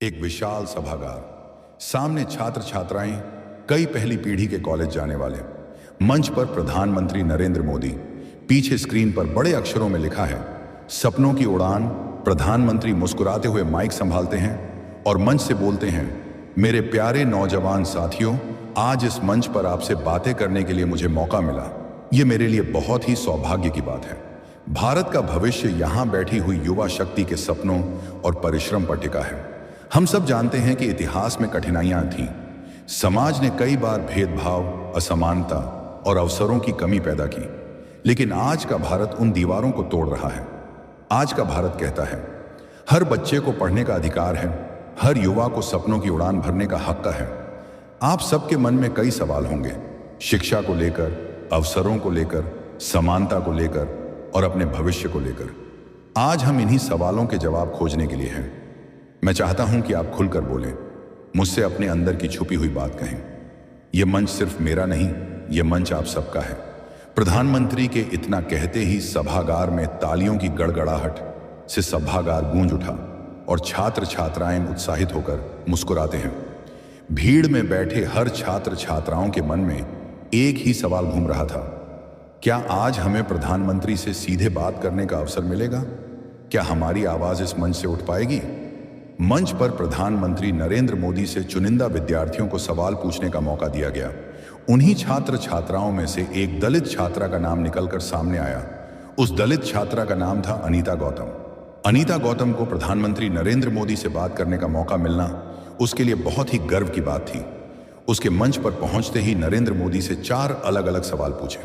एक विशाल सभागार, सामने छात्र छात्राएं, कई पहली पीढ़ी के कॉलेज जाने वाले। मंच पर प्रधानमंत्री नरेंद्र मोदी। पीछे स्क्रीन पर बड़े अक्षरों में लिखा है सपनों की उड़ान। प्रधानमंत्री मुस्कुराते हुए माइक संभालते हैं और मंच से बोलते हैं, मेरे प्यारे नौजवान साथियों, आज इस मंच पर आपसे बातें करने के लिए मुझे मौका मिला। ये मेरे लिए बहुत ही सौभाग्य की बात है। भारत का भविष्य यहाँ बैठी हुई युवा शक्ति के सपनों और परिश्रम पर टिका है। हम सब जानते हैं कि इतिहास में कठिनाइयां थीं। समाज ने कई बार भेदभाव, असमानता और अवसरों की कमी पैदा की, लेकिन आज का भारत उन दीवारों को तोड़ रहा है। आज का भारत कहता है, हर बच्चे को पढ़ने का अधिकार है, हर युवा को सपनों की उड़ान भरने का हक है। आप सबके मन में कई सवाल होंगे, शिक्षा को लेकर, अवसरों को लेकर, समानता को लेकर और अपने भविष्य को लेकर। आज हम इन्हीं सवालों के जवाब खोजने के लिए हैं। मैं चाहता हूं कि आप खुलकर बोलें, मुझसे अपने अंदर की छुपी हुई बात कहें। यह मंच सिर्फ मेरा नहीं, यह मंच आप सबका है। प्रधानमंत्री के इतना कहते ही सभागार में तालियों की गड़गड़ाहट से सभागार गूंज उठा और छात्र छात्राएं उत्साहित होकर मुस्कुराते हैं। भीड़ में बैठे हर छात्र छात्राओं के मन में एक ही सवाल घूम रहा था, क्या आज हमें प्रधानमंत्री से सीधे बात करने का अवसर मिलेगा? क्या हमारी आवाज इस मंच से उठ पाएगी? मंच पर प्रधानमंत्री नरेंद्र मोदी से चुनिंदा विद्यार्थियों को सवाल पूछने का मौका दिया गया। उन्हीं छात्र छात्राओं में से एक दलित छात्रा का नाम निकलकर सामने आया। उस दलित छात्रा का नाम था अनीता गौतम। अनीता गौतम को प्रधानमंत्री नरेंद्र मोदी से बात करने का मौका मिलना उसके लिए बहुत ही गर्व की बात थी। उसके मंच पर पहुंचते ही नरेंद्र मोदी से 4 अलग अलग सवाल पूछे।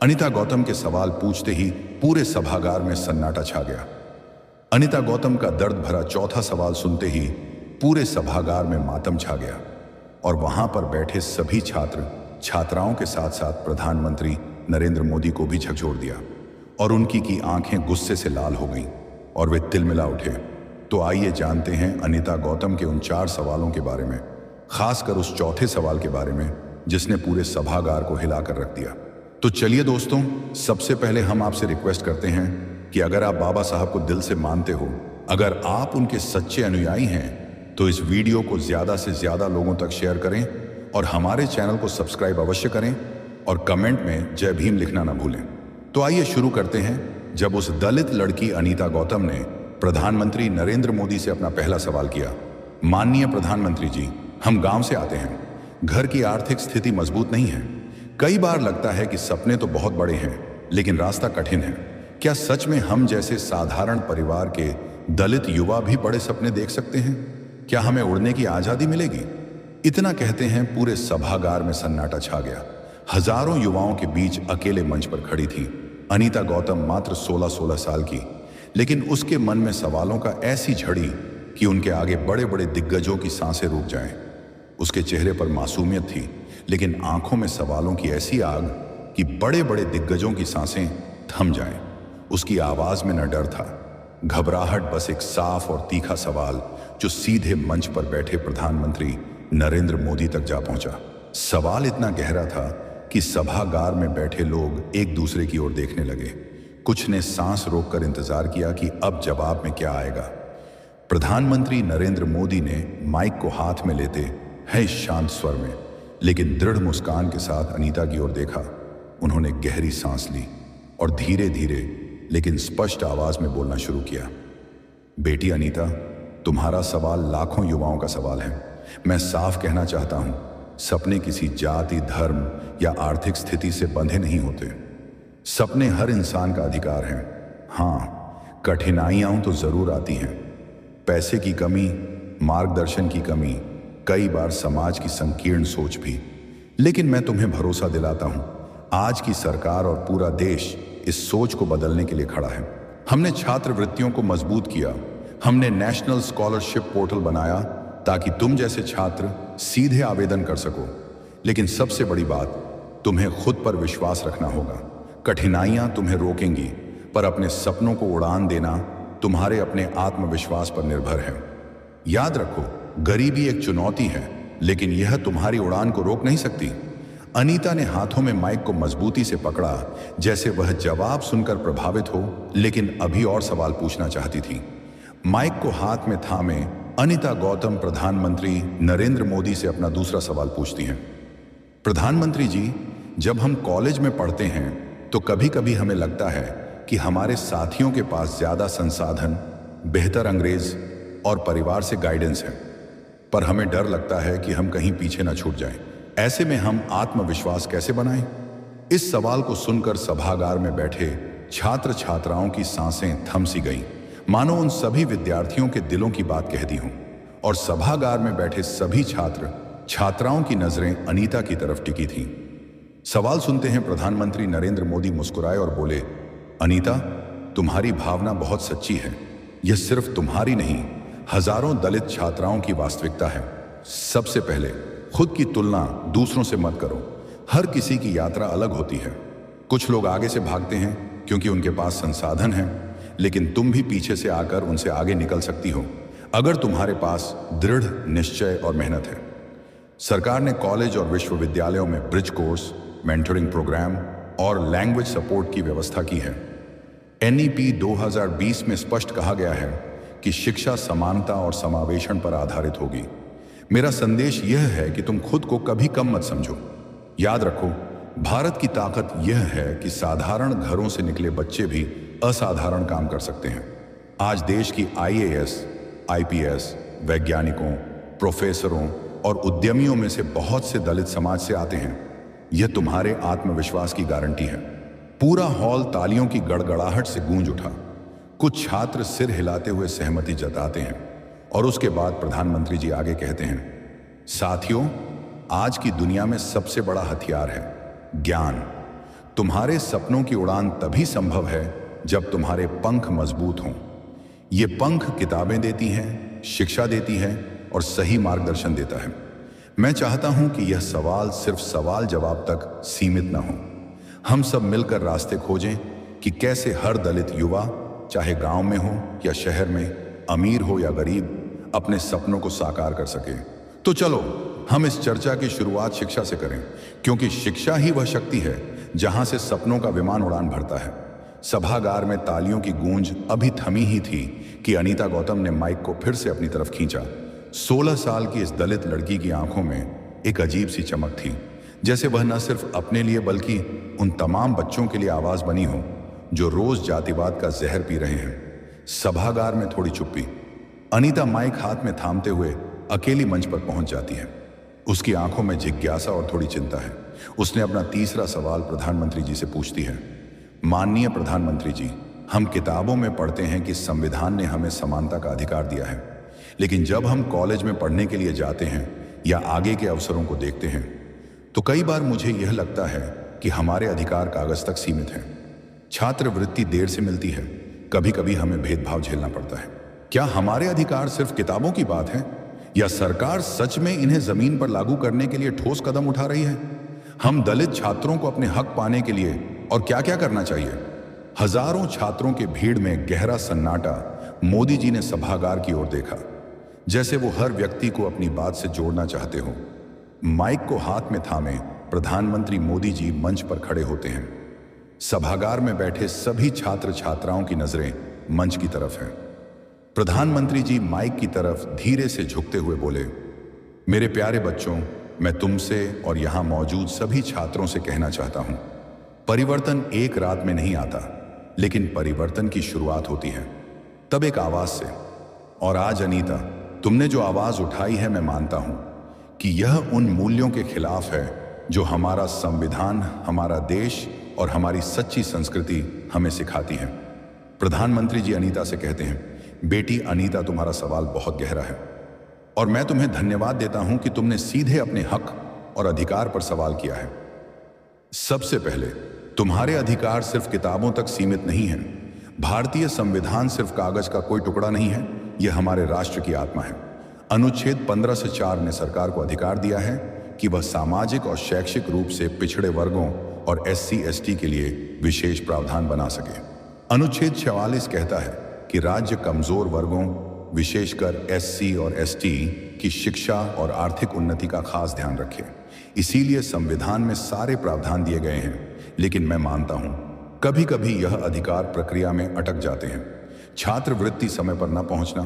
अनीता गौतम के सवाल पूछते ही पूरे सभागार में सन्नाटा छा गया। अनीता गौतम का दर्द भरा चौथा सवाल सुनते ही पूरे सभागार में मातम छा गया और वहां पर बैठे सभी छात्र छात्राओं के साथ साथ प्रधानमंत्री नरेंद्र मोदी को भी झकझोर दिया और उनकी की आंखें गुस्से से लाल हो गईं और वे तिलमिला उठे। तो आइए जानते हैं अनीता गौतम के उन 4 सवालों के बारे में, खासकर उस चौथे सवाल के बारे में जिसने पूरे सभागार को हिलाकर रख दिया। तो चलिए दोस्तों, सबसे पहले हम आपसे रिक्वेस्ट करते हैं कि अगर आप बाबा साहब को दिल से मानते हो, अगर आप उनके सच्चे अनुयायी हैं, तो इस वीडियो को ज़्यादा से ज़्यादा लोगों तक शेयर करें और हमारे चैनल को सब्सक्राइब अवश्य करें और कमेंट में जय भीम लिखना ना भूलें। तो आइए शुरू करते हैं। जब उस दलित लड़की अनीता गौतम ने प्रधानमंत्री नरेंद्र मोदी से अपना पहला सवाल किया, माननीय प्रधानमंत्री जी, हम गांव से आते हैं, घर की आर्थिक स्थिति मजबूत नहीं है। कई बार लगता है कि सपने तो बहुत बड़े हैं, लेकिन रास्ता कठिन है। क्या सच में हम जैसे साधारण परिवार के दलित युवा भी बड़े सपने देख सकते हैं? क्या हमें उड़ने की आज़ादी मिलेगी? इतना कहते हैं पूरे सभागार में सन्नाटा छा गया। हजारों युवाओं के बीच अकेले मंच पर खड़ी थी अनीता गौतम, मात्र 16-16 साल की, लेकिन उसके मन में सवालों का ऐसी झड़ी कि उनके आगे बड़े बड़े दिग्गजों की सांसें रुक जाएं। उसके चेहरे पर मासूमियत थी, लेकिन आंखों में सवालों की ऐसी आग कि बड़े बड़े दिग्गजों की सांसें थम जाएं। उसकी आवाज में न डर था, घबराहट, बस एक साफ और तीखा सवाल जो सीधे मंच पर बैठे प्रधानमंत्री नरेंद्र मोदी तक जा पहुंचा। सवाल इतना गहरा था कि सभागार में बैठे लोग एक दूसरे की ओर देखने लगे। कुछ ने सांस रोककर इंतजार किया कि अब जवाब में क्या आएगा। प्रधानमंत्री नरेंद्र मोदी ने माइक को हाथ में लेते हैं शांत स्वर में, लेकिन दृढ़ मुस्कान के साथ अनीता की ओर देखा। उन्होंने गहरी सांस ली और धीरे धीरे लेकिन स्पष्ट आवाज में बोलना शुरू किया। बेटी अनीता, तुम्हारा सवाल लाखों युवाओं का सवाल है। मैं साफ कहना चाहता हूं, सपने किसी जाति, धर्म या आर्थिक स्थिति से बंधे नहीं होते। सपने हर इंसान का अधिकार है। हाँ, कठिनाइयां तो जरूर आती हैं, पैसे की कमी, मार्गदर्शन की कमी, कई बार समाज की संकीर्ण सोच भी, लेकिन मैं तुम्हें भरोसा दिलाता हूं, आज की सरकार और पूरा देश इस सोच को बदलने के लिए खड़ा है। हमने छात्रवृत्तियों को मजबूत किया, हमने नेशनल स्कॉलरशिप पोर्टल बनाया ताकि तुम जैसे छात्र सीधे आवेदन कर सको। लेकिन सबसे बड़ी बात, तुम्हें खुद पर विश्वास रखना होगा। कठिनाइयां तुम्हें रोकेंगी, पर अपने सपनों को उड़ान देना तुम्हारे अपने आत्मविश्वास पर निर्भर है। याद रखो, गरीबी एक चुनौती है, लेकिन यह तुम्हारी उड़ान को रोक नहीं सकती। अनीता ने हाथों में माइक को मजबूती से पकड़ा, जैसे वह जवाब सुनकर प्रभावित हो, लेकिन अभी और सवाल पूछना चाहती थी। माइक को हाथ में थामे अनीता गौतम प्रधानमंत्री नरेंद्र मोदी से अपना दूसरा सवाल पूछती हैं। प्रधानमंत्री जी, जब हम कॉलेज में पढ़ते हैं तो कभी कभी हमें लगता है कि हमारे साथियों के पास ज्यादा संसाधन, बेहतर अंग्रेज और परिवार से गाइडेंस है, पर हमें डर लगता है कि हम कहीं पीछे न छूट जाएं। ऐसे में हम आत्मविश्वास कैसे बनाएं? इस सवाल को सुनकर सभागार में बैठे छात्र छात्राओं की सांसें थम सी गईं, मानो उन सभी विद्यार्थियों के दिलों की बात कह दी हों। और सभागार में बैठे सभी छात्र छात्राओं की नजरें अनीता की तरफ टिकी थीं। सवाल सुनते हैं प्रधानमंत्री नरेंद्र मोदी मुस्कुराए और बोले, अनीता, तुम्हारी भावना बहुत सच्ची है। यह सिर्फ तुम्हारी नहीं, हजारों दलित छात्राओं की वास्तविकता है। सबसे पहले खुद की तुलना दूसरों से मत करो। हर किसी की यात्रा अलग होती है। कुछ लोग आगे से भागते हैं क्योंकि उनके पास संसाधन है, लेकिन तुम भी पीछे से आकर उनसे आगे निकल सकती हो अगर तुम्हारे पास दृढ़ निश्चय और मेहनत है। सरकार ने कॉलेज और विश्वविद्यालयों में ब्रिज कोर्स, मेंटरिंग प्रोग्राम और लैंग्वेज सपोर्ट की व्यवस्था की है। एनईपी 2020 में स्पष्ट कहा गया है कि शिक्षा समानता और समावेशन पर आधारित होगी। मेरा संदेश यह है कि तुम खुद को कभी कम मत समझो। याद रखो, भारत की ताकत यह है कि साधारण घरों से निकले बच्चे भी असाधारण काम कर सकते हैं। आज देश की आईएएस, आईपीएस, वैज्ञानिकों, प्रोफेसरों और उद्यमियों में से बहुत से दलित समाज से आते हैं। यह तुम्हारे आत्मविश्वास की गारंटी है। पूरा हॉल तालियों की गड़गड़ाहट से गूंज उठा। कुछ छात्र सिर हिलाते हुए सहमति जताते हैं और उसके बाद प्रधानमंत्री जी आगे कहते हैं, साथियों, आज की दुनिया में सबसे बड़ा हथियार है ज्ञान। तुम्हारे सपनों की उड़ान तभी संभव है जब तुम्हारे पंख मजबूत हों। ये पंख किताबें देती हैं, शिक्षा देती है और सही मार्गदर्शन देता है। मैं चाहता हूं कि यह सवाल सिर्फ सवाल जवाब तक सीमित न हो। हम सब मिलकर रास्ते खोजें कि कैसे हर दलित युवा, चाहे गांव में हो या शहर में, अमीर हो या गरीब, अपने सपनों को साकार कर सके। तो चलो हम इस चर्चा की शुरुआत शिक्षा से करें, क्योंकि शिक्षा ही वह शक्ति है जहां से सपनों का विमान उड़ान भरता है। सभागार में तालियों की गूंज अभी थमी ही थी कि अनीता गौतम ने माइक को फिर से अपनी तरफ खींचा। 16 साल की इस दलित लड़की की आंखों में एक अजीब सी चमक थी, जैसे वह न सिर्फ अपने लिए बल्कि उन तमाम बच्चों के लिए आवाज बनी हो जो रोज जातिवाद का जहर पी रहे हैं। सभागार में थोड़ी चुप्पी। अनीता माइक हाथ में थामते हुए अकेली मंच पर पहुंच जाती है। उसकी आंखों में जिज्ञासा और थोड़ी चिंता है। उसने अपना तीसरा सवाल प्रधानमंत्री जी से पूछती है, माननीय प्रधानमंत्री जी, हम किताबों में पढ़ते हैं कि संविधान ने हमें समानता का अधिकार दिया है, लेकिन जब हम कॉलेज में पढ़ने के लिए जाते हैं या आगे के अवसरों को देखते हैं तो कई बार मुझे यह लगता है कि हमारे अधिकार कागज तक सीमित हैं। छात्रवृत्ति देर से मिलती है, कभी कभी हमें भेदभाव झेलना पड़ता है। क्या हमारे अधिकार सिर्फ किताबों की बात है या सरकार सच में इन्हें जमीन पर लागू करने के लिए ठोस कदम उठा रही है? हम दलित छात्रों को अपने हक पाने के लिए और क्या क्या करना चाहिए? हजारों छात्रों के भीड़ में गहरा सन्नाटा। मोदी जी ने सभागार की ओर देखा, जैसे वो हर व्यक्ति को अपनी बात से जोड़ना चाहते हो। माइक को हाथ में थामे प्रधानमंत्री मोदी जी मंच पर खड़े होते हैं। सभागार में बैठे सभी छात्र छात्राओं की नजरें मंच की तरफ हैं। प्रधानमंत्री जी माइक की तरफ धीरे से झुकते हुए बोले, मेरे प्यारे बच्चों, मैं तुमसे और यहां मौजूद सभी छात्रों से कहना चाहता हूं, परिवर्तन एक रात में नहीं आता, लेकिन परिवर्तन की शुरुआत होती है तब एक आवाज से। और आज अनीता, तुमने जो आवाज उठाई है, मैं मानता हूं कि यह उन मूल्यों के खिलाफ है जो हमारा संविधान, हमारा देश और हमारी सच्ची संस्कृति हमें सिखाती है। प्रधानमंत्री जी अनीता से कहते हैं, बेटी अनीता, तुम्हारा सवाल बहुत गहरा है और मैं तुम्हें धन्यवाद देता हूं कि तुमने सीधे अपने हक और अधिकार पर सवाल किया है। सबसे पहले, तुम्हारे अधिकार सिर्फ किताबों तक सीमित नहीं हैं। भारतीय संविधान सिर्फ कागज का कोई टुकड़ा नहीं है, यह हमारे राष्ट्र की आत्मा है। अनुच्छेद 15 से 4 ने सरकार को अधिकार दिया है कि वह सामाजिक और शैक्षिक रूप से पिछड़े वर्गों और SC/ST के लिए विशेष प्रावधान बना सके। अनुच्छेद 44 कहता है कि राज्य कमजोर वर्गों, विशेषकर SC और ST की शिक्षा और आर्थिक उन्नति का खास ध्यान रखे। इसीलिए संविधान में सारे प्रावधान दिए गए हैं, लेकिन मैं मानता हूं कभी कभी यह अधिकार प्रक्रिया में अटक जाते हैं। छात्रवृत्ति समय पर न पहुंचना,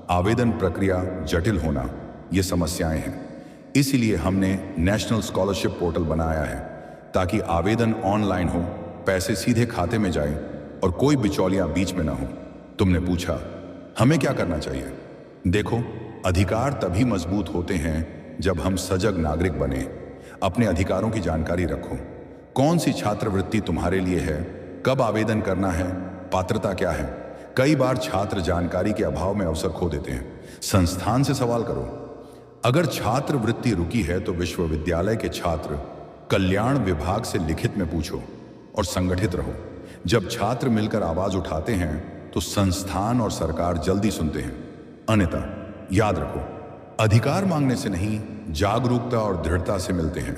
आवेदन प्रक्रिया जटिल होना, ये समस्याएं हैं। इसीलिए हमने नेशनल स्कॉलरशिप पोर्टल बनाया है ताकि आवेदन ऑनलाइन हो, पैसे सीधे खाते में जाएं और कोई बिचौलियां बीच में ना हो। तुमने पूछा हमें क्या करना चाहिए। देखो, अधिकार तभी मजबूत होते हैं जब हम सजग नागरिक बने। अपने अधिकारों की जानकारी रखो। कौन सी छात्रवृत्ति तुम्हारे लिए है, कब आवेदन करना है, पात्रता क्या है। कई बार छात्र जानकारी के अभाव में अवसर खो देते हैं। संस्थान से सवाल करो। अगर छात्रवृत्ति रुकी है तो विश्वविद्यालय के छात्र कल्याण विभाग से लिखित में पूछो और संगठित रहो। जब छात्र मिलकर आवाज उठाते हैं तो संस्थान और सरकार जल्दी सुनते हैं। अन्यथा याद रखो, अधिकार मांगने से नहीं, जागरूकता और दृढ़ता से मिलते हैं।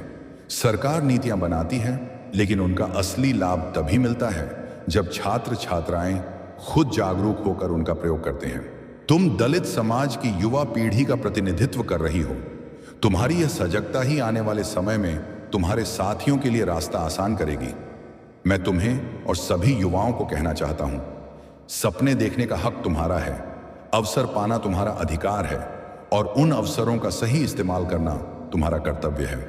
सरकार नीतियां बनाती है, लेकिन उनका असली लाभ तभी मिलता है जब छात्र छात्राएं खुद जागरूक होकर उनका प्रयोग करते हैं। तुम दलित समाज की युवा पीढ़ी का प्रतिनिधित्व कर रही हो। तुम्हारी यह सजगता ही आने वाले समय में तुम्हारे साथियों के लिए रास्ता आसान करेगी। मैं तुम्हें और सभी युवाओं को कहना चाहता हूं, सपने देखने का हक तुम्हारा है, अवसर पाना तुम्हारा अधिकार है और उन अवसरों का सही इस्तेमाल करना तुम्हारा कर्तव्य है।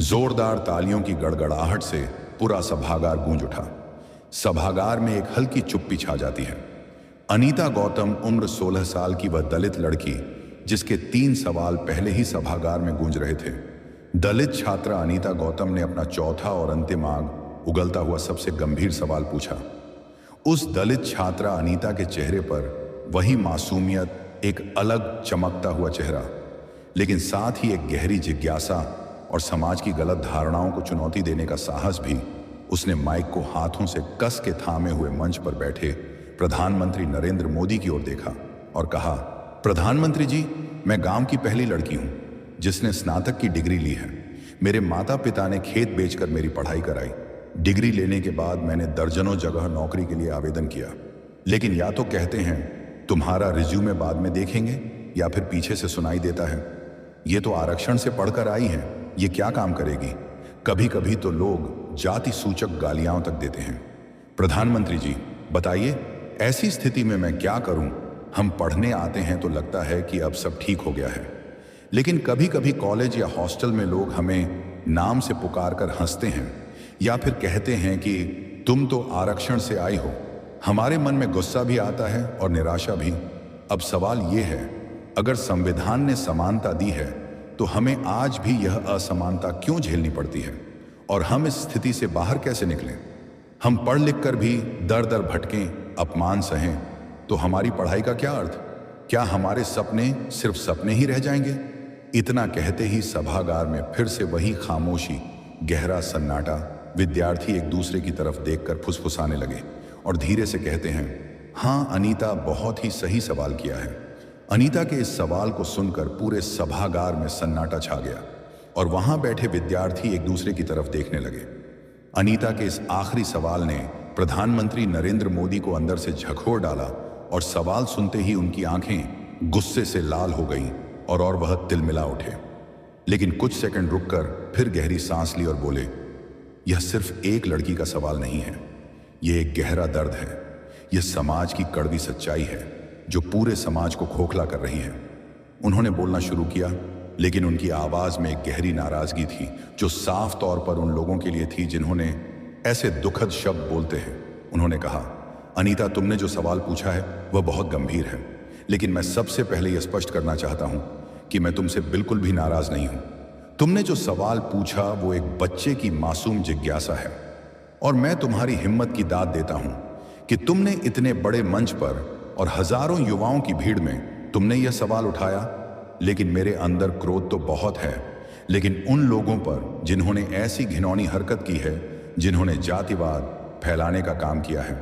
जोरदार तालियों की गड़गड़ाहट से पूरा सभागार गूंज उठा। सभागार में एक हल्की चुप्पी छा जाती है। अनीता गौतम, उम्र 16 साल की वह दलित लड़की जिसके 3 सवाल पहले ही सभागार में गूंज रहे थे। दलित छात्रा अनीता गौतम ने अपना चौथा और अंतिम आग उगलता हुआ सबसे गंभीर सवाल पूछा। उस दलित छात्रा अनीता के चेहरे पर वही मासूमियत, एक अलग चमकता हुआ चेहरा, लेकिन साथ ही एक गहरी जिज्ञासा और समाज की गलत धारणाओं को चुनौती देने का साहस भी। उसने माइक को हाथों से कस के थामे हुए मंच पर बैठे प्रधानमंत्री नरेंद्र मोदी की ओर देखा और कहा, प्रधानमंत्री जी, मैं गांव की पहली लड़की हूं जिसने स्नातक की डिग्री ली है। मेरे माता पिता ने खेत बेचकर मेरी पढ़ाई कराई। डिग्री लेने के बाद मैंने दर्जनों जगह नौकरी के लिए आवेदन किया, लेकिन या तो कहते हैं तुम्हारा रिज्यूमे बाद में देखेंगे, या फिर पीछे से सुनाई देता है, ये तो आरक्षण से पढ़कर आई है, ये क्या काम करेगी। कभी कभी तो लोग जाति सूचक गालियां तक देते हैं। प्रधानमंत्री जी बताइए, ऐसी स्थिति में मैं क्या करूं। हम पढ़ने आते हैं तो लगता है कि अब सब ठीक हो गया है, लेकिन कभी कभी कॉलेज या हॉस्टल में लोग हमें नाम से पुकार कर हंसते हैं या फिर कहते हैं कि तुम तो आरक्षण से आई हो। हमारे मन में गुस्सा भी आता है और निराशा भी। अब सवाल ये है, अगर संविधान ने समानता दी है तो हमें आज भी यह असमानता क्यों झेलनी पड़ती है, और हम इस स्थिति से बाहर कैसे निकलें। हम पढ़ लिख कर भी दर दर भटकें, अपमान सहें, तो हमारी पढ़ाई का क्या अर्थ। क्या हमारे सपने सिर्फ सपने ही रह जाएंगे। इतना कहते ही सभागार में फिर से वही खामोशी, गहरा सन्नाटा। विद्यार्थी एक दूसरे की तरफ देखकर फुसफुसाने लगे और धीरे से कहते हैं, हाँ अनीता, बहुत ही सही सवाल किया है। अनीता के इस सवाल को सुनकर पूरे सभागार में सन्नाटा छा गया और वहां बैठे विद्यार्थी एक दूसरे की तरफ देखने लगे। अनीता के इस आखिरी सवाल ने प्रधानमंत्री नरेंद्र मोदी को अंदर से झकझोर डाला और सवाल सुनते ही उनकी आंखें गुस्से से लाल हो गईं और वह तिलमिला उठे। लेकिन कुछ सेकंड रुककर फिर गहरी सांस ली और बोले, यह सिर्फ एक लड़की का सवाल नहीं है, यह एक गहरा दर्द है। यह समाज की कड़वी सच्चाई है जो पूरे समाज को खोखला कर रही है। उन्होंने बोलना शुरू किया, लेकिन उनकी आवाज में एक गहरी नाराजगी थी जो साफ तौर पर उन लोगों के लिए थी जिन्होंने ऐसे दुखद शब्द बोलते हैं। उन्होंने कहा, अनीता, तुमने जो सवाल पूछा है वह बहुत गंभीर है, लेकिन मैं सबसे पहले यह स्पष्ट करना चाहता हूं कि मैं तुमसे बिल्कुल भी नाराज नहीं हूं। तुमने जो सवाल पूछा वो एक बच्चे की मासूम जिज्ञासा है, और मैं तुम्हारी हिम्मत की दाद देता हूं कि तुमने इतने बड़े मंच पर और हजारों युवाओं की भीड़ में तुमने यह सवाल उठाया। लेकिन मेरे अंदर क्रोध तो बहुत है, लेकिन उन लोगों पर जिन्होंने ऐसी घिनौनी हरकत की है, जिन्होंने जातिवाद फैलाने का काम किया है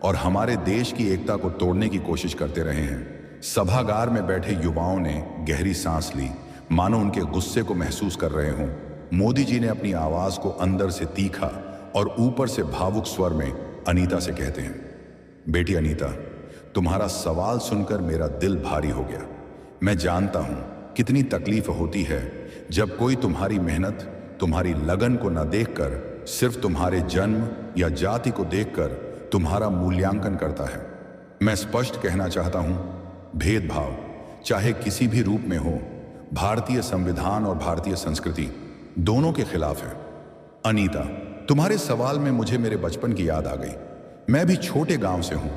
और हमारे देश की एकता को तोड़ने की कोशिश करते रहे हैं। सभागार में बैठे युवाओं ने गहरी सांस ली, मानो उनके गुस्से को महसूस कर रहे हों। मोदी जी ने अपनी आवाज को अंदर से तीखा और ऊपर से भावुक स्वर में अनीता से कहते हैं, बेटी अनीता, तुम्हारा सवाल सुनकर मेरा दिल भारी हो गया। मैं जानता हूं कितनी तकलीफ होती है जब कोई तुम्हारी मेहनत, तुम्हारी लगन को न देखकर सिर्फ तुम्हारे जन्म या जाति को देखकर तुम्हारा मूल्यांकन करता है। मैं स्पष्ट कहना चाहता हूं, भेदभाव चाहे किसी भी रूप में हो, भारतीय संविधान और भारतीय संस्कृति दोनों के खिलाफ है। अनीता, तुम्हारे सवाल में मुझे मेरे बचपन की याद आ गई। मैं भी छोटे गांव से हूं,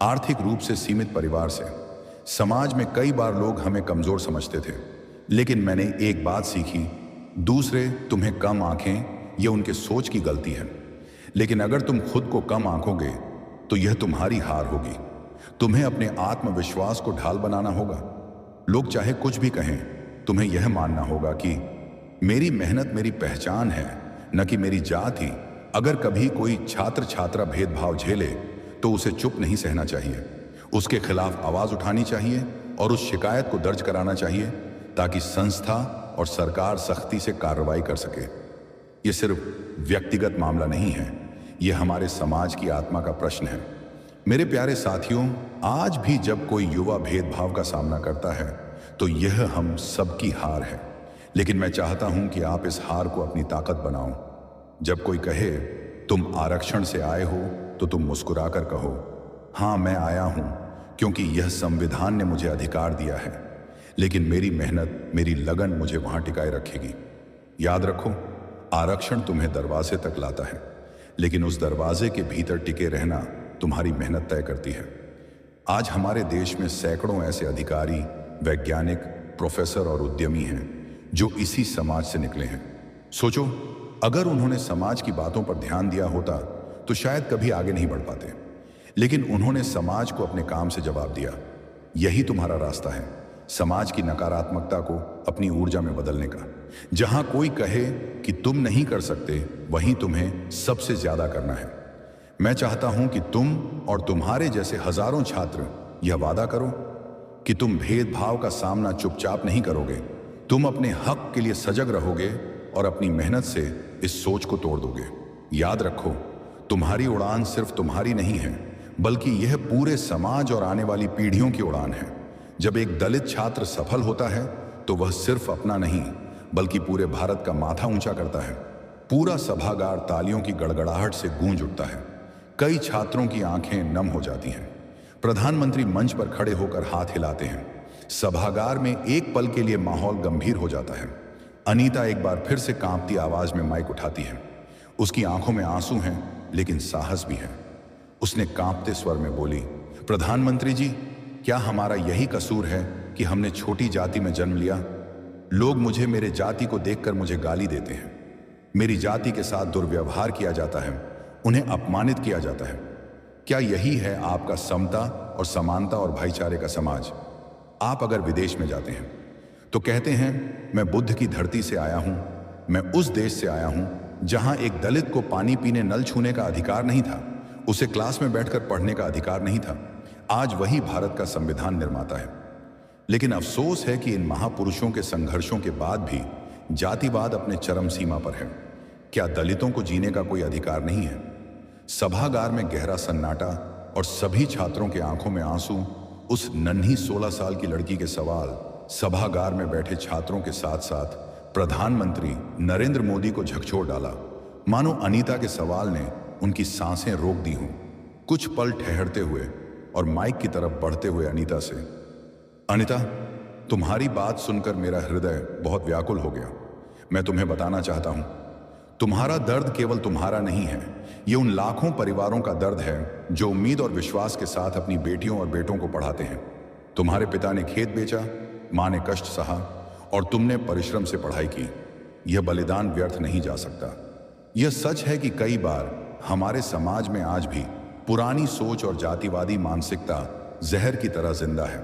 आर्थिक रूप से सीमित परिवार से। समाज में कई बार लोग हमें कमजोर समझते थे, लेकिन मैंने एक बात सीखी, दूसरे तुम्हें कम आंखें, यह उनके सोच की गलती है। लेकिन अगर तुम खुद को कम आंकोगे तो यह तुम्हारी हार होगी। तुम्हें अपने आत्मविश्वास को ढाल बनाना होगा। लोग चाहे कुछ भी कहें, तुम्हें यह मानना होगा कि मेरी मेहनत मेरी पहचान है, न कि मेरी जात ही। अगर कभी कोई छात्र छात्रा भेदभाव झेले तो उसे चुप नहीं सहना चाहिए, उसके खिलाफ आवाज उठानी चाहिए और उस शिकायत को दर्ज कराना चाहिए, ताकि संस्था और सरकार सख्ती से कार्रवाई कर सके। यह सिर्फ व्यक्तिगत मामला नहीं है, यह हमारे समाज की आत्मा का प्रश्न है। मेरे प्यारे साथियों, आज भी जब कोई युवा भेदभाव का सामना करता है तो यह हम सबकी हार है। लेकिन मैं चाहता हूं कि आप इस हार को अपनी ताकत बनाओ। जब कोई कहे तुम आरक्षण से आए हो तो तुम मुस्कुराकर कहो, हां मैं आया हूं क्योंकि यह संविधान ने मुझे अधिकार दिया है। लेकिन मेरी मेहनत, मेरी लगन मुझे वहां टिकाए रखेगी। याद रखो, आरक्षण तुम्हें दरवाजे तक लाता है, लेकिन उस दरवाजे के भीतर टिके रहना तुम्हारी मेहनत तय करती है। आज हमारे देश में सैकड़ों ऐसे अधिकारी, वैज्ञानिक, प्रोफेसर और उद्यमी हैं जो इसी समाज से निकले हैं। सोचो, अगर उन्होंने समाज की बातों पर ध्यान दिया होता तो शायद कभी आगे नहीं बढ़ पाते, लेकिन उन्होंने समाज को अपने काम से जवाब दिया। यही तुम्हारा रास्ता है, समाज की नकारात्मकता को अपनी ऊर्जा में बदलने का। जहां कोई कहे कि तुम नहीं कर सकते, वहीं तुम्हें सबसे ज्यादा करना है। मैं चाहता हूं कि तुम और तुम्हारे जैसे हजारों छात्र यह वादा करो कि तुम भेदभाव का सामना चुपचाप नहीं करोगे। तुम अपने हक के लिए सजग रहोगे और अपनी मेहनत से इस सोच को तोड़ दोगे। याद रखो, तुम्हारी उड़ान सिर्फ तुम्हारी नहीं है, बल्कि यह पूरे समाज और आने वाली पीढ़ियों की उड़ान है। जब एक दलित छात्र सफल होता है तो वह सिर्फ अपना नहीं, बल्कि पूरे भारत का माथा ऊंचा करता है। पूरा सभागार तालियों की गड़गड़ाहट से गूंज उठता है। कई छात्रों की आंखें नम हो जाती हैं। प्रधानमंत्री मंच पर खड़े होकर हाथ हिलाते हैं। सभागार में एक पल के लिए माहौल गंभीर हो जाता है। अनीता एक बार फिर से कांपती आवाज में माइक उठाती है। उसकी आंखों में आंसू हैं, लेकिन साहस भी है। उसने कांपते स्वर में बोली, प्रधानमंत्री जी, क्या हमारा यही कसूर है कि हमने छोटी जाति में जन्म लिया? लोग मुझे, मेरे जाति को देखकर मुझे गाली देते हैं। मेरी जाति के साथ दुर्व्यवहार किया जाता है, उन्हें अपमानित किया जाता है। क्या यही है आपका समता और समानता और भाईचारे का समाज? आप अगर विदेश में जाते हैं तो कहते हैं, मैं बुद्ध की धरती से आया हूं, मैं उस देश से आया हूं जहां एक दलित को पानी पीने, नल छूने का अधिकार नहीं था, उसे क्लास में बैठकर पढ़ने का अधिकार नहीं था। आज वही भारत का संविधान निर्माता है। लेकिन अफसोस है कि इन महापुरुषों के संघर्षों के बाद भी जातिवाद अपने चरम सीमा पर है। क्या दलितों को जीने का कोई अधिकार नहीं है? सभागार में गहरा सन्नाटा और सभी छात्रों के आंखों में आंसू। उस नन्ही 16 साल की लड़की के सवाल सभागार में बैठे छात्रों के साथ साथ प्रधानमंत्री नरेंद्र मोदी को झकझोर डाला। मानो अनीता के सवाल ने उनकी सांसें रोक दी हों। कुछ पल ठहरते हुए और माइक की तरफ बढ़ते हुए अनीता से, अनीता, तुम्हारी बात सुनकर मेरा हृदय बहुत व्याकुल हो गया। मैं तुम्हें बताना चाहता हूं, तुम्हारा दर्द केवल तुम्हारा नहीं है, ये उन लाखों परिवारों का दर्द है जो उम्मीद और विश्वास के साथ अपनी बेटियों और बेटों को पढ़ाते हैं। तुम्हारे पिता ने खेत बेचा, मां ने कष्ट सहा और तुमने परिश्रम से पढ़ाई की। यह बलिदान व्यर्थ नहीं जा सकता। यह सच है कि कई बार हमारे समाज में आज भी पुरानी सोच और जातिवादी मानसिकता जहर की तरह जिंदा है।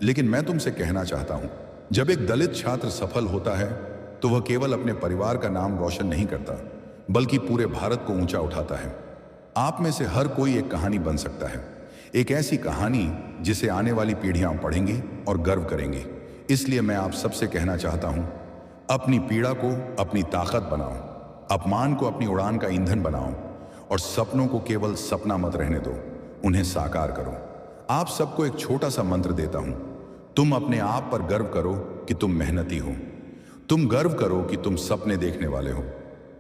लेकिन मैं तुमसे कहना चाहता हूं, जब एक दलित छात्र सफल होता है तो वह केवल अपने परिवार का नाम रोशन नहीं करता, बल्कि पूरे भारत को ऊंचा उठाता है। आप में से हर कोई एक कहानी बन सकता है, एक ऐसी कहानी जिसे आने वाली पीढ़ियां पढ़ेंगी और गर्व करेंगी। इसलिए मैं आप सबसे कहना चाहता हूं, अपनी पीड़ा को अपनी ताकत बनाओ, अपमान को अपनी उड़ान का ईंधन बनाओ और सपनों को केवल सपना मत रहने दो, उन्हें साकार करो। आप सबको एक छोटा सा मंत्र देता हूं। तुम अपने आप पर गर्व करो कि तुम मेहनती हो। तुम गर्व करो कि तुम सपने देखने वाले हो,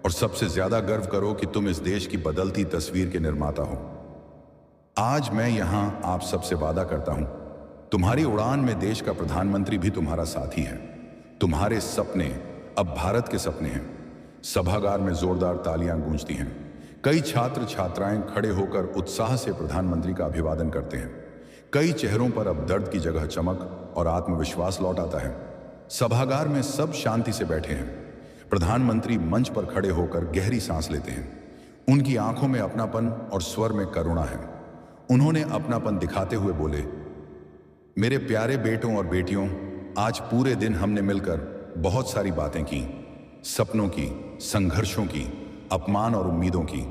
और सबसे ज्यादा गर्व करो कि तुम इस देश की बदलती तस्वीर के निर्माता हो। आज मैं यहां आप सबसे वादा करता हूं, तुम्हारी उड़ान में देश का प्रधानमंत्री भी तुम्हारा साथी है। तुम्हारे सपने अब भारत के सपने हैं। सभागार में जोरदार तालियां गूंजती हैं। कई छात्र छात्राएं खड़े होकर उत्साह से प्रधानमंत्री का अभिवादन करते हैं। कई चेहरों पर अब दर्द की जगह चमक और आत्मविश्वास लौट आता है। सभागार में सब शांति से बैठे हैं। प्रधानमंत्री मंच पर खड़े होकर गहरी सांस लेते हैं। उनकी आंखों में अपनापन और स्वर में करुणा है। उन्होंने अपनापन दिखाते हुए बोले, मेरे प्यारे बेटों और बेटियों, आज पूरे दिन हमने मिलकर बहुत सारी बातें की, सपनों की, संघर्षों की, अपमान और उम्मीदों की।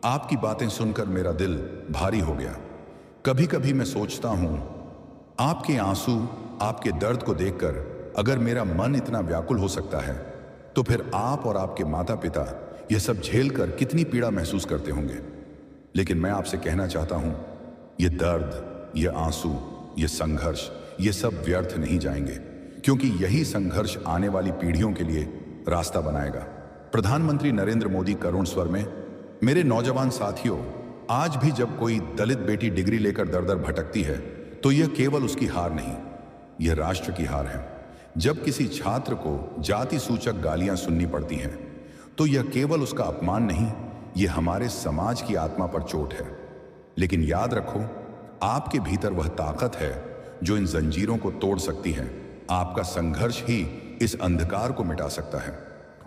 आपकी बातें सुनकर मेरा दिल भारी हो गया। कभी कभी मैं सोचता हूं, आपके आंसू, आपके दर्द को देखकर अगर मेरा मन इतना व्याकुल हो सकता है, तो फिर आप और आपके माता पिता यह सब झेलकर कितनी पीड़ा महसूस करते होंगे। लेकिन मैं आपसे कहना चाहता हूं, ये दर्द, ये आंसू, ये संघर्ष, ये सब व्यर्थ नहीं जाएंगे, क्योंकि यही संघर्ष आने वाली पीढ़ियों के लिए रास्ता बनाएगा। प्रधानमंत्री नरेंद्र मोदी करुण स्वर में, मेरे नौजवान साथियों, आज भी जब कोई दलित बेटी डिग्री लेकर दर दर भटकती है, तो यह केवल उसकी हार नहीं, यह राष्ट्र की हार है। जब किसी छात्र को जाति सूचक गालियां सुननी पड़ती हैं, तो यह केवल उसका अपमान नहीं, यह हमारे समाज की आत्मा पर चोट है। लेकिन याद रखो, आपके भीतर वह ताकत है जो इन जंजीरों को तोड़ सकती है। आपका संघर्ष ही इस अंधकार को मिटा सकता है।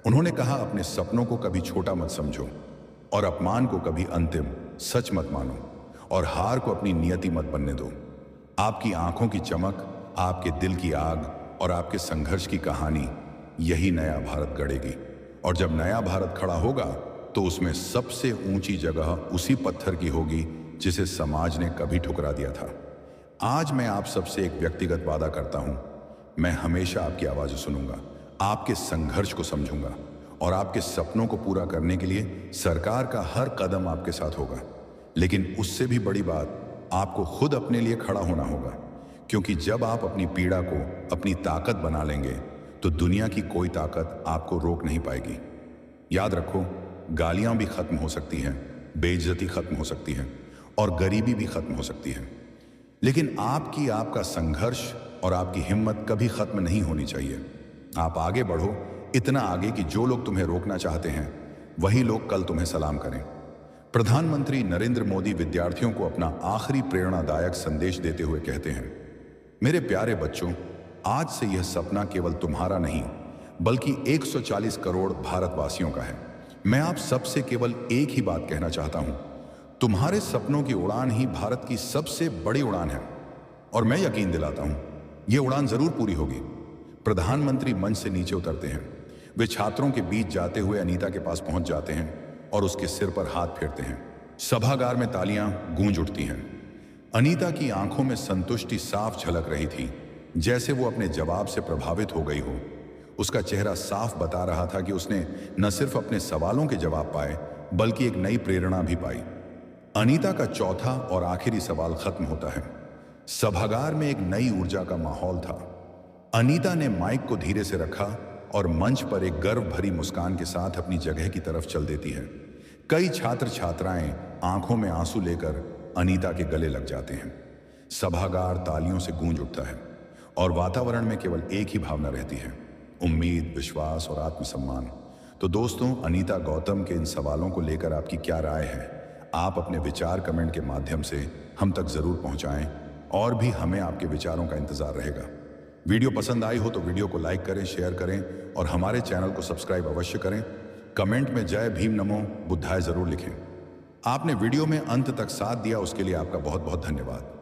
उन्होंने कहा, अपने सपनों को कभी छोटा मत समझो और अपमान को कभी अंतिम सच मत मानो और हार को अपनी नियति मत बनने दो। आपकी आंखों की चमक, आपके दिल की आग और आपके संघर्ष की कहानी यही नया भारत गढ़ेगी। और जब नया भारत खड़ा होगा, तो उसमें सबसे ऊंची जगह उसी पत्थर की होगी जिसे समाज ने कभी ठुकरा दिया था। आज मैं आप सबसे एक व्यक्तिगत वादा करता हूं, मैं हमेशा आपकी आवाज सुनूंगा, आपके संघर्ष को समझूंगा और आपके सपनों को पूरा करने के लिए सरकार का हर कदम आपके साथ होगा। लेकिन उससे भी बड़ी बात, आपको खुद अपने लिए खड़ा होना होगा, क्योंकि जब आप अपनी पीड़ा को अपनी ताकत बना लेंगे, तो दुनिया की कोई ताकत आपको रोक नहीं पाएगी। याद रखो, गालियां भी खत्म हो सकती हैं, बेइज्जती खत्म हो सकती है और गरीबी भी खत्म हो सकती है, लेकिन आपका संघर्ष और आपकी हिम्मत कभी खत्म नहीं होनी चाहिए। आप आगे बढ़ो, इतना आगे कि जो लोग तुम्हें रोकना चाहते हैं, वही लोग कल तुम्हें सलाम करें। प्रधानमंत्री नरेंद्र मोदी विद्यार्थियों को अपना आखिरी प्रेरणादायक संदेश देते हुए कहते हैं, मेरे प्यारे बच्चों, आज से यह सपना केवल तुम्हारा नहीं, बल्कि 140 करोड़ भारतवासियों का है। मैं आप सबसे केवल एक ही बात कहना चाहता हूं, तुम्हारे सपनों की उड़ान ही भारत की सबसे बड़ी उड़ान है और मैं यकीन दिलाता हूं, यह उड़ान जरूर पूरी होगी। प्रधानमंत्री मंच से नीचे उतरते हैं। वे छात्रों के बीच जाते हुए अनीता के पास पहुंच जाते हैं और उसके सिर पर हाथ फेरते हैं। सभागार में तालियां गूंज उठती हैं। अनीता की आंखों में संतुष्टि साफ झलक रही थी, जैसे वो अपने जवाब से प्रभावित हो गई हो। उसका चेहरा साफ बता रहा था कि उसने न सिर्फ अपने सवालों के जवाब पाए, बल्कि एक नई प्रेरणा भी पाई। अनीता का चौथा और आखिरी सवाल खत्म होता है। सभागार में एक नई ऊर्जा का माहौल था। अनीता ने माइक को धीरे से रखा और मंच पर एक गर्व भरी मुस्कान के साथ अपनी जगह की तरफ चल देती है। कई छात्र छात्राएं आंखों में आंसू लेकर अनीता के गले लग जाते हैं। सभागार तालियों से गूंज उठता है और वातावरण में केवल एक ही भावना रहती है, उम्मीद, विश्वास और आत्मसम्मान। तो दोस्तों, अनीता गौतम के इन सवालों को लेकर आपकी क्या राय है? आप अपने विचार कमेंट के माध्यम से हम तक जरूर पहुंचाएं और भी हमें आपके विचारों का इंतजार रहेगा। वीडियो पसंद आई हो तो वीडियो को लाइक करें, शेयर करें और हमारे चैनल को सब्सक्राइब अवश्य करें। कमेंट में जय भीम, नमो बुद्धाय जरूर लिखें। आपने वीडियो में अंत तक साथ दिया, उसके लिए आपका बहुत बहुत धन्यवाद।